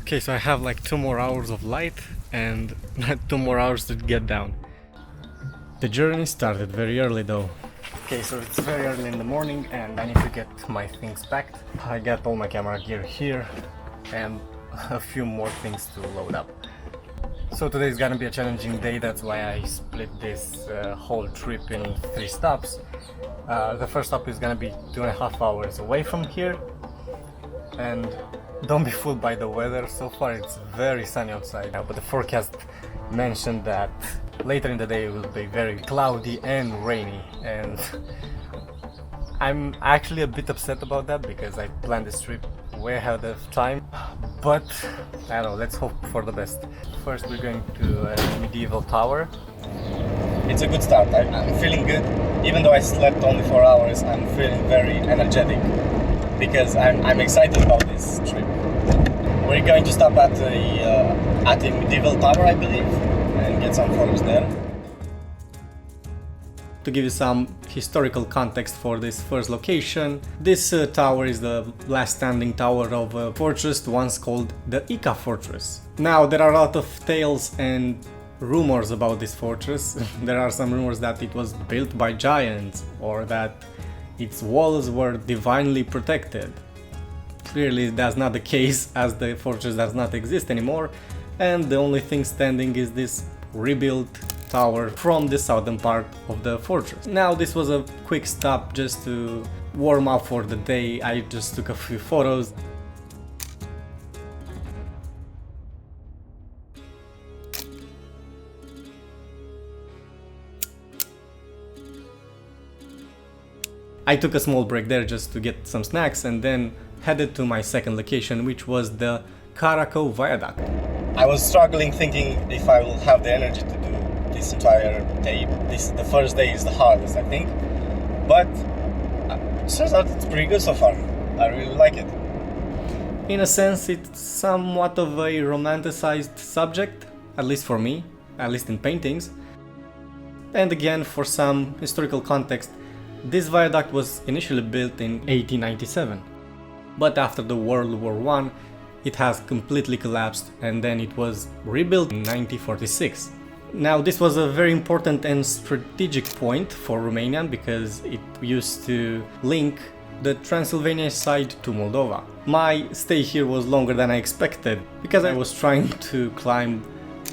Okay, so I have like 2 more hours of light and 2 more hours to get down. The journey started very early though. Okay, so it's very early in the morning and I need to get my things packed. I got all my camera gear here and a few more things to load up. So today is gonna be a challenging day, that's why I split this whole trip in 3 stops. The first stop is gonna be 2.5 hours away from here, and don't be fooled by the weather. So far it's very sunny outside, but the forecast mentioned that later in the day it will be very cloudy and rainy, and I'm actually a bit upset about that because I planned this trip way ahead of time, but I don't know, let's hope for the best. First we're going to a medieval tower. It's a good start. I'm feeling good. Even though I slept only 4 hours, I'm feeling very energetic because I'm excited about this trip. We're going to stop at a medieval tower, I believe, and get some photos there. To give you some historical context for this first location, this tower is the last standing tower of a fortress once called the Ica fortress. Now there are a lot of tales and rumors about this fortress. There are some rumors that it was built by giants or that its walls were divinely protected. Clearly that's not the case, as the fortress does not exist anymore, and the only thing standing is this rebuilt tower from the southern part of the fortress. Now this was a quick stop just to warm up for the day. I just took a few photos. I took a small break there just to get some snacks and then headed to my second location, which was the Caracau Viaduct. I was struggling thinking if I will have the energy to do this entire day. The first day is the hardest, I think, but it turns out it's pretty good so far. I really like it. In a sense, it's somewhat of a romanticized subject, at least for me, at least in paintings. And again, for some historical context, this viaduct was initially built in 1897, but after the World War I, it has completely collapsed and then it was rebuilt in 1946. Now this was a very important and strategic point for Romania because it used to link the Transylvania side to Moldova. My stay here was longer than I expected because I was trying to climb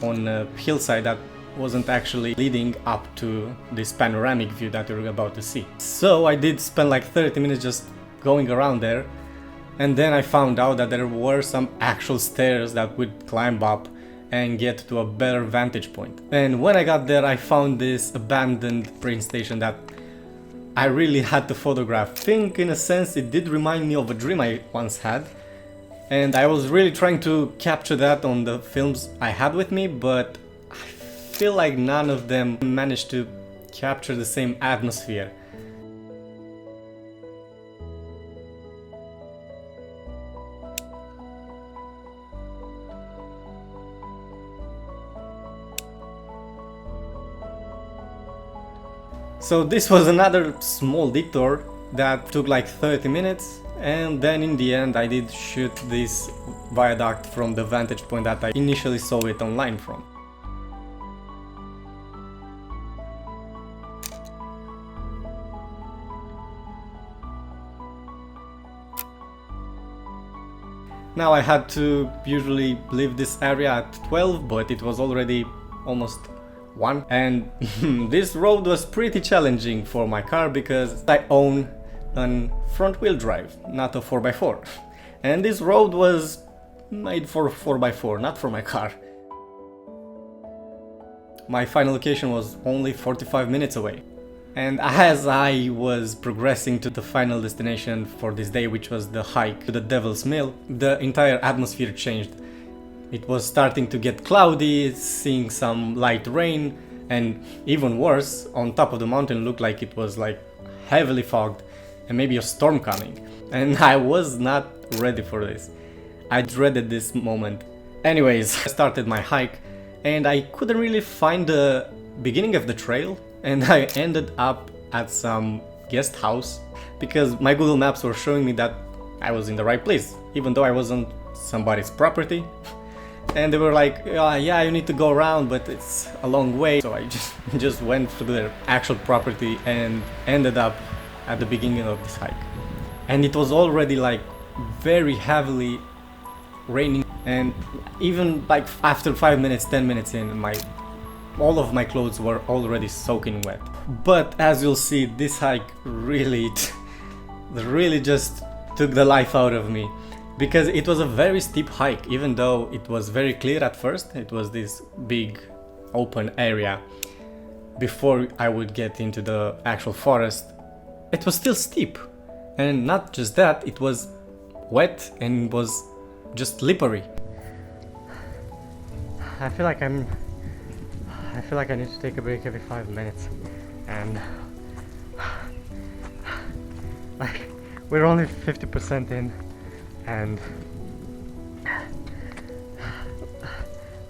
on a hillside that wasn't actually leading up to this panoramic view that you're about to see. So I did spend like 30 minutes just going around there, and then I found out that there were some actual stairs that would climb up and get to a better vantage point. And when I got there, I found this abandoned train station that I really had to photograph. I think in a sense it did remind me of a dream I once had, and I was really trying to capture that on the films I had with me, but I feel like none of them managed to capture the same atmosphere. So this was another small detour that took like 30 minutes, and then in the end I did shoot this viaduct from the vantage point that I initially saw it online from. Now I had to usually leave this area at 12, but it was already almost 1, and this road was pretty challenging for my car because I own a front-wheel drive, not a 4x4, and this road was made for 4x4, not for my car. My final location was only 45 minutes away. And as I was progressing to the final destination for this day, which was the hike to the Devil's Mill, the entire atmosphere changed. It was starting to get cloudy, seeing some light rain, and even worse, on top of the mountain looked like it was like heavily fogged and maybe a storm coming. And I was not ready for this. I dreaded this moment. Anyways, I started my hike and I couldn't really find the beginning of the trail, and I ended up at some guest house because my Google Maps were showing me that I was in the right place, even though I wasn't somebody's property. And they were like, yeah, you need to go around, but it's a long way. So I just went to their actual property and ended up at the beginning of this hike. And it was already like very heavily raining, and even like after 5 minutes, 10 minutes in, all of my clothes were already soaking wet. But as you'll see, this hike really just took the life out of me, because it was a very steep hike. Even though it was very clear at first, it was this big open area before I would get into the actual forest, it was still steep. And not just that, it was wet and was just slippery. I feel like I need to take a break every 5 minutes, and like we're only 50% in, and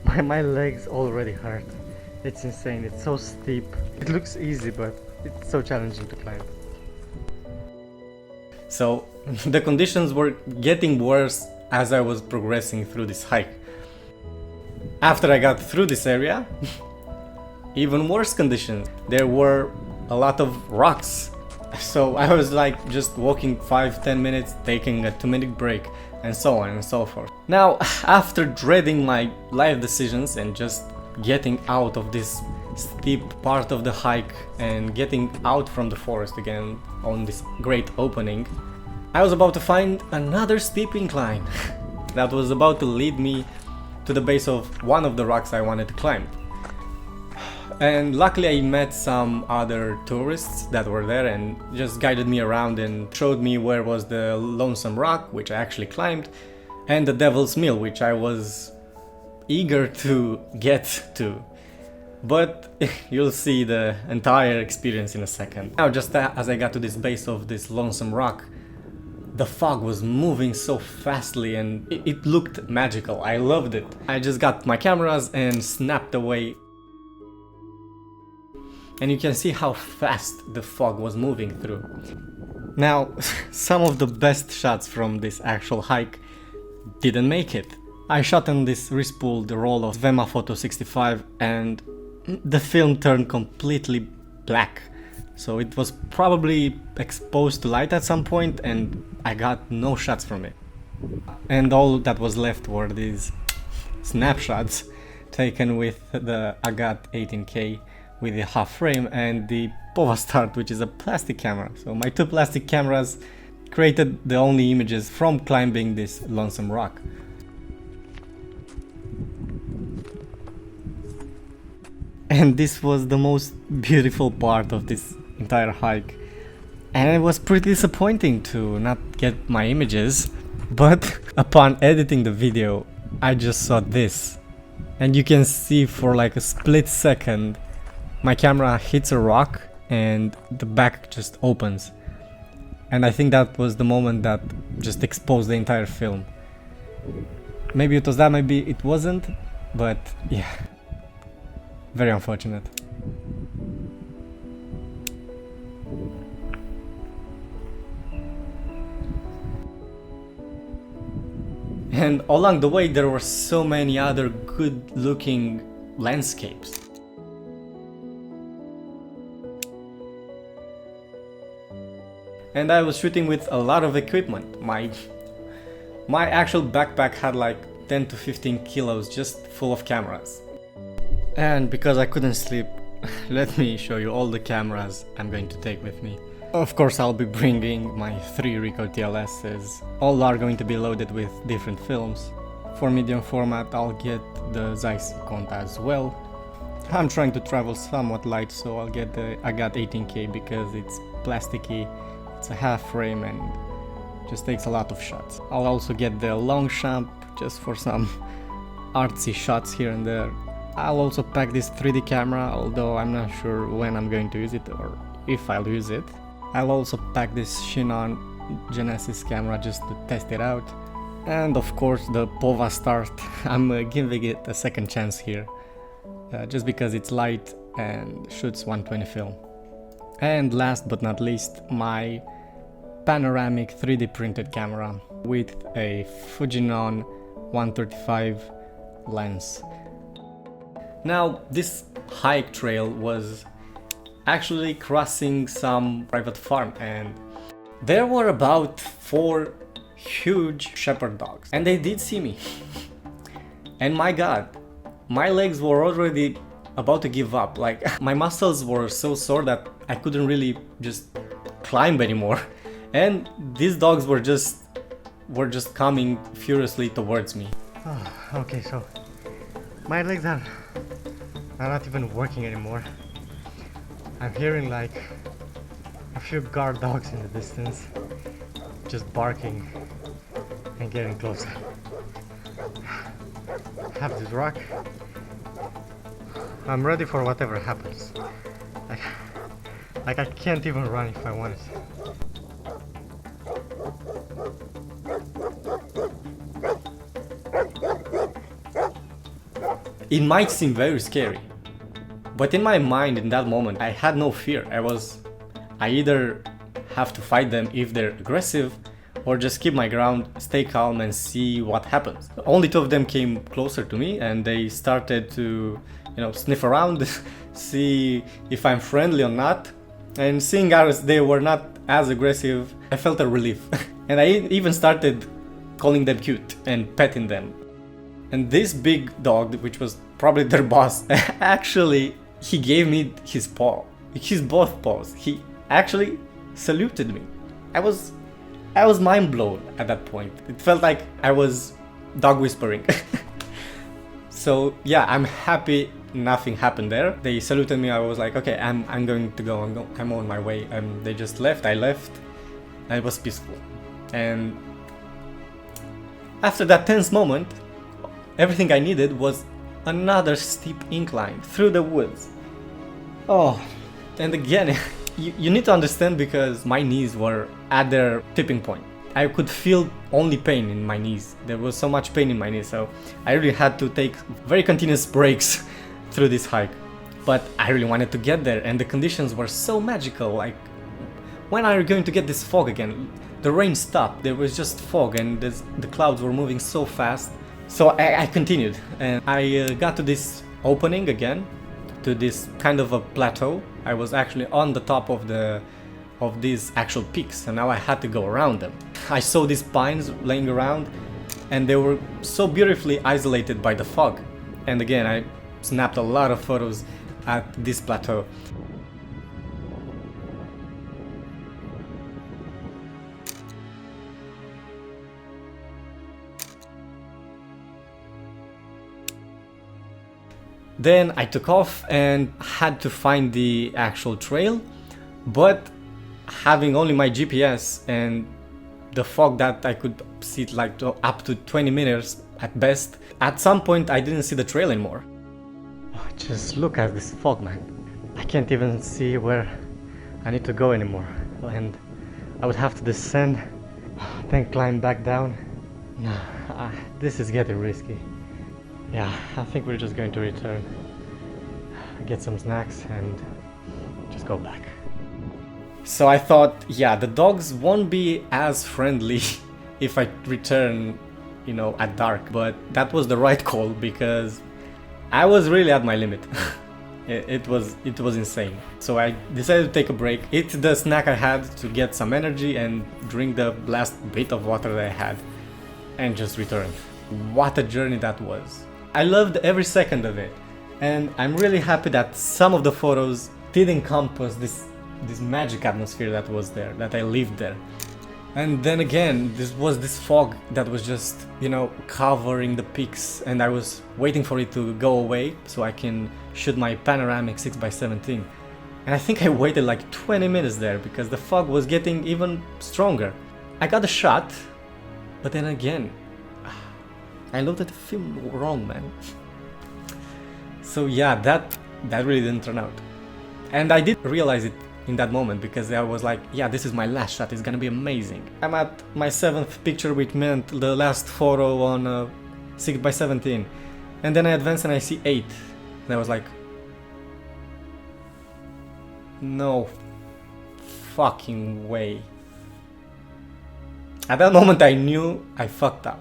my legs already hurt. It's insane. It's so steep. It looks easy, but it's so challenging to climb. So the conditions were getting worse as I was progressing through this hike. After I got through this area, even worse conditions. There were a lot of rocks. So I was like just walking 5-10 minutes, taking a 2-minute break, and so on and so forth. Now, after dreading my life decisions and just getting out of this steep part of the hike and getting out from the forest again on this great opening, I was about to find another steep incline that was about to lead me to the base of one of the rocks I wanted to climb. And luckily I met some other tourists that were there and just guided me around and showed me where was the Lonesome Rock, which I actually climbed, and the Devil's Mill, which I was eager to get to. But you'll see the entire experience in a second. Now, just as I got to this base of this Lonesome Rock, the fog was moving so fastly and it looked magical. I loved it. I just got my cameras and snapped away. And you can see how fast the fog was moving through. Now, some of the best shots from this actual hike didn't make it. I shot on this respooled roll of Vema Photo 65 and the film turned completely black. So it was probably exposed to light at some point and I got no shots from it. And all that was left were these snapshots taken with the Agat 18K with the half frame and the Pova Start, which is a plastic camera. So my two plastic cameras created the only images from climbing this Lonesome Rock. And this was the most beautiful part of this entire hike. And it was pretty disappointing to not get my images, but upon editing the video, I just saw this. And you can see for like a split second, my camera hits a rock and the back just opens. And I think that was the moment that just exposed the entire film. Maybe it was that, maybe it wasn't, but yeah, very unfortunate. And along the way there were so many other good looking landscapes. And I was shooting with a lot of equipment. My actual backpack had like 10 to 15 kilos just full of cameras. And because I couldn't sleep, let me show you all the cameras I'm going to take with me. Of course I'll be bringing my 3 Ricoh TLSs. All are going to be loaded with different films. For medium format I'll get the Zeiss Conta as well. I'm trying to travel somewhat light, so I'll get the Agat 18K because it's plasticky, it's a half frame and just takes a lot of shots. I'll also get the Longchamp just for some artsy shots here and there. I'll also pack this 3D camera, although I'm not sure when I'm going to use it or if I'll use it. I'll also pack this Chinon Genesis camera just to test it out. And of course the Pova Start, I'm giving it a second chance here. Just because it's light and shoots 120 film. And last but not least, my panoramic 3D printed camera. with a Fujinon 135 lens. Now, this hike trail was actually crossing some private farm, and there were about 4 huge shepherd dogs, and they did see me. And my god, my legs were already about to give up. Like, my muscles were so sore that I couldn't really just climb anymore. And these dogs were just coming furiously towards me. Oh, okay, so my legs are not even working anymore. I'm hearing like a few guard dogs in the distance, just barking and getting closer. I have this rock. I'm ready for whatever happens. Like I can't even run if I wanted. It might seem very scary, but in my mind in that moment I had no fear. I either have to fight them if they're aggressive, or just keep my ground, stay calm and see what happens. Only 2 of them came closer to me and they started to, sniff around, see if I'm friendly or not. And seeing as they were not as aggressive, I felt a relief. And I even started calling them cute and petting them. And this big dog, which was probably their boss, actually, he gave me his paw. His both paws. He actually saluted me. I was mind blown at that point. It felt like I was dog whispering. So yeah, I'm happy nothing happened there. They saluted me. I was like, okay, I'm going to go. I'm on my way. And they just left. I left. And it was peaceful. And after that tense moment, everything I needed was another steep incline through the woods. Oh, and again, you need to understand, because my knees were at their tipping point. I could feel only pain in my knees. There was so much pain in my knees, so I really had to take very continuous breaks through this hike. But I really wanted to get there, and the conditions were so magical. Like, when are you going to get this fog again? The rain stopped, there was just fog, and the clouds were moving so fast. So I continued, and I got to this opening again, to this kind of a plateau. I was actually on the top of these actual peaks, and now I had to go around them. I saw these pines laying around, and they were so beautifully isolated by the fog. And again, I snapped a lot of photos at this plateau. Then I took off and had to find the actual trail, but having only my GPS and the fog that I could see like up to 20 meters at best, at some point I didn't see the trail anymore. Just look at this fog, man. I can't even see where I need to go anymore, and I would have to descend, then climb back down. This is getting risky. Yeah, I think we're just going to return, get some snacks and just go back. So I thought, yeah, the dogs won't be as friendly if I return, at dark, but that was the right call, because I was really at my limit. It was insane. So I decided to take a break, eat the snack I had to get some energy, and drink the last bit of water that I had, and just return. What a journey that was. I loved every second of it, and I'm really happy that some of the photos did encompass this magic atmosphere that was there, that I lived there. And then again, this fog that was just, covering the peaks, and I was waiting for it to go away so I can shoot my panoramic 6x17. And I think I waited like 20 minutes there because the fog was getting even stronger. I got a shot, but then again, I looked at the film wrong, man. So yeah, that really didn't turn out. And I did realize it in that moment, because I was like, yeah, this is my last shot, it's gonna be amazing. I'm at my 7th picture, which meant the last photo on 6x17. And then I advance and I see 8. And I was like, no fucking way. At that moment I knew I fucked up.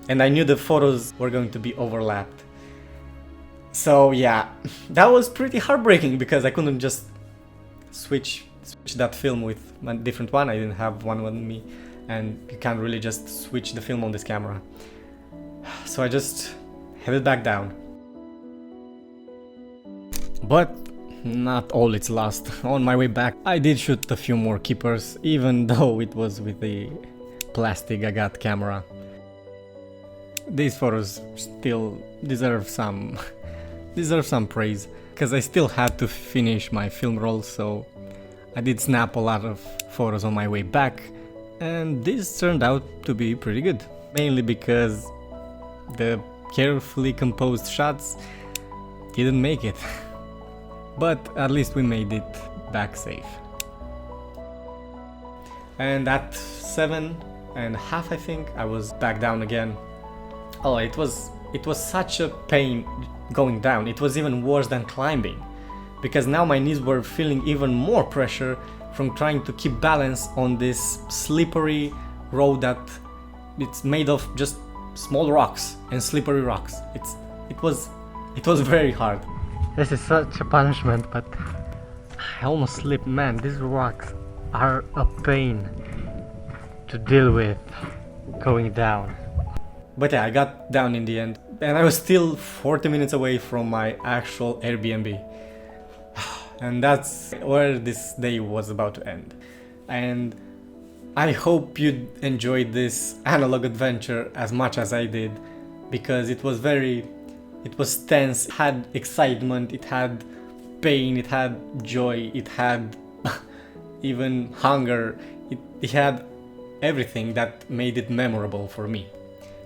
And I knew the photos were going to be overlapped. So yeah, that was pretty heartbreaking because I couldn't just switch that film with a different one. I didn't have one with me, and you can't really just switch the film on this camera. So I just headed back down. But not all it's lost. On my way back I did shoot a few more keepers, even though it was with the plastic Agat camera. These photos still deserve some praise, because I still had to finish my film roll, so I did snap a lot of photos on my way back, and this turned out to be pretty good. Mainly because the carefully composed shots didn't make it. But at least we made it back safe. And at 7.5 I think, I was back down again. Oh, it was such a pain going down. It was even worse than climbing, because now my knees were feeling even more pressure from trying to keep balance on this slippery road that it's made of just small rocks and slippery rocks. It was very hard. This is such a punishment, but I almost slipped. Man, these rocks are a pain to deal with going down. But yeah, I got down in the end, and I was still 40 minutes away from my actual Airbnb. And that's where this day was about to end. And I hope you enjoyed this analog adventure as much as I did, because it was tense, it had excitement, it had pain, it had joy, it had even hunger, it had everything that made it memorable for me.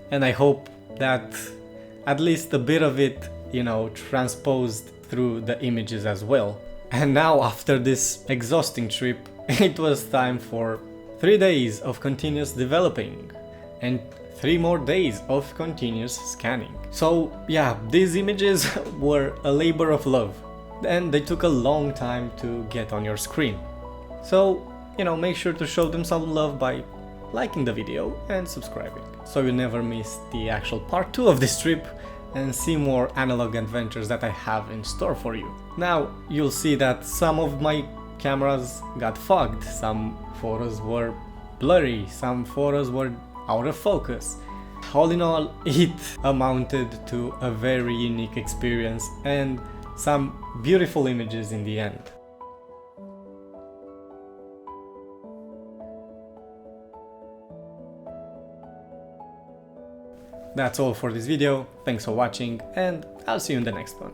And I hope that at least a bit of it, transposed through the images as well. And now, after this exhausting trip, it was time for 3 days of continuous developing and 3 more days of continuous scanning. So yeah, these images were a labor of love, and they took a long time to get on your screen. So, make sure to show them some love by liking the video and subscribing, so you never miss the actual part 2 of this trip and see more analog adventures that I have in store for you. Now, you'll see that some of my cameras got fogged, some photos were blurry, some photos were out of focus. All in all, it amounted to a very unique experience and some beautiful images in the end. That's all for this video, thanks for watching, and I'll see you in the next one.